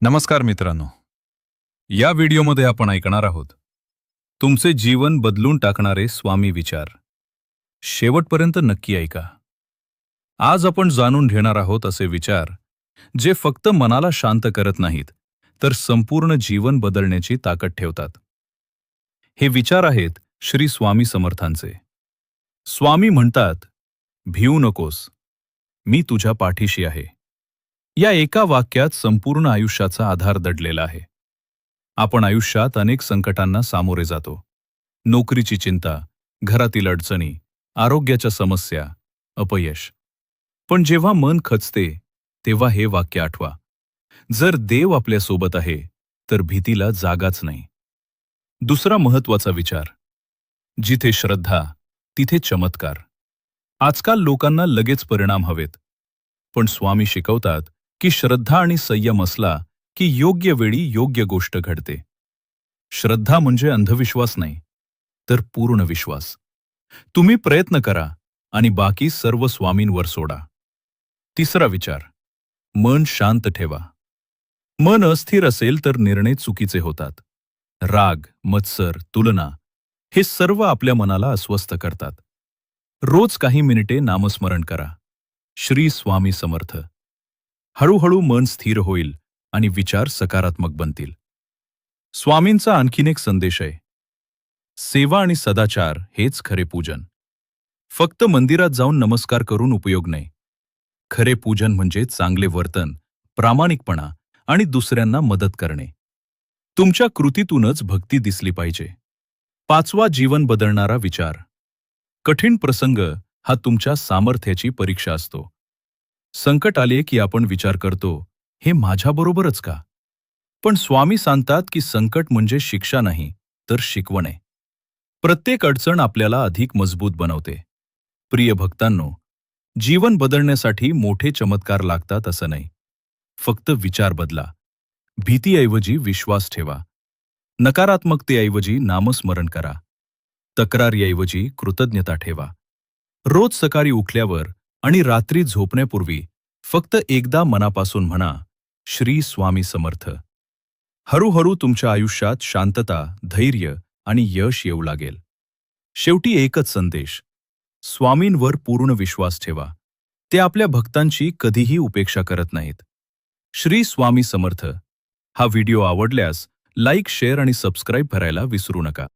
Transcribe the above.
नमस्कार मित्रांनो. या व्हिडिओमध्ये आपण ऐकणार आहोत तुमचे जीवन बदलून टाकणारे स्वामी विचार. शेवटपर्यंत नक्की ऐका. आज आपण जाणून घेणार आहोत असे विचार जे फक्त मनाला शांत करत नाहीत तर संपूर्ण जीवन बदलण्याची ताकद ठेवतात. हे विचार आहेत श्री स्वामी समर्थांचे. स्वामी म्हणतात, भिऊ नकोस, मी तुझ्या पाठीशी आहे. या एका वाक्यात संपूर्ण आयुष्याचा आधार दडलेला आहे. आपण आयुष्यात अनेक संकटांना सामोरे जातो. नोकरीची चिंता, घरातील अडचणी, आरोग्याच्या समस्या, अपयश. पण जेव्हा मन खचते तेव्हा हे वाक्य आठवा, जर देव आपल्यासोबत आहे तर भीतीला जागाच नाही. दुसरा महत्वाचा विचार, जिथे श्रद्धा तिथे चमत्कार. आजकाल लोकांना लगेच परिणाम हवेत, पण स्वामी शिकवतात की श्रद्धा आणि संयम असला की योग्य वेळी योग्य गोष्ट घडते. श्रद्धा म्हणजे अंधविश्वास नाही, तर पूर्ण विश्वास. तुम्ही प्रयत्न करा आणि बाकी सर्व स्वामींवर सोडा. तिसरा विचार, मन शांत ठेवा. मन अस्थिर असेल तर निर्णय चुकीचे होतात. राग, मत्सर, तुलना हे सर्व आपल्या मनाला अस्वस्थ करतात. रोज काही मिनिटे नामस्मरण करा, श्री स्वामी समर्थ. हळूहळू मन स्थिर होईल आणि विचार सकारात्मक बनतील. स्वामींचा आणखीन एक संदेश आहे, सेवा आणि सदाचार हेच खरे पूजन. फक्त मंदिरात जाऊन नमस्कार करून उपयोग नाही. खरे पूजन म्हणजे चांगले वर्तन, प्रामाणिकपणा आणि दुसऱ्यांना मदत करणे. तुमच्या कृतीतूनच भक्ती दिसली पाहिजे. पाचवा जीवन बदलणारा विचार, कठीण प्रसंग हा तुमच्या सामर्थ्याची परीक्षा असतो. संकट आले की आपण विचार करतो, हे माझ्याबरोबरच का? पण स्वामी सांगतात की संकट म्हणजे शिक्षा नाही तर शिकवण आहे. प्रत्येक अडचण आपल्याला अधिक मजबूत बनवते. प्रिय भक्तांनो, जीवन बदलण्यासाठी मोठे चमत्कार लागतात असं नाही. फक्त विचार बदला. भीतीऐवजी विश्वास ठेवा. नकारात्मकतेऐवजी नामस्मरण करा. तक्रारीऐवजी कृतज्ञता ठेवा. रोज सकाळी उठल्यावर आणि रात्री झोपण्यापूर्वी फक्त एकदा मनापासून म्हणा, श्री स्वामी समर्थ. हळूहळू तुमच्या आयुष्यात शांतता, धैर्य आणि यश येऊ लागेल. शेवटी एकच संदेश, स्वामींवर पूर्ण विश्वास ठेवा. ते आपल्या भक्तांची कधीही उपेक्षा करत नाहीत. श्री स्वामी समर्थ. हा व्हिडिओ आवडल्यास लाईक, शेअर आणि सबस्क्राईब करायला विसरू नका.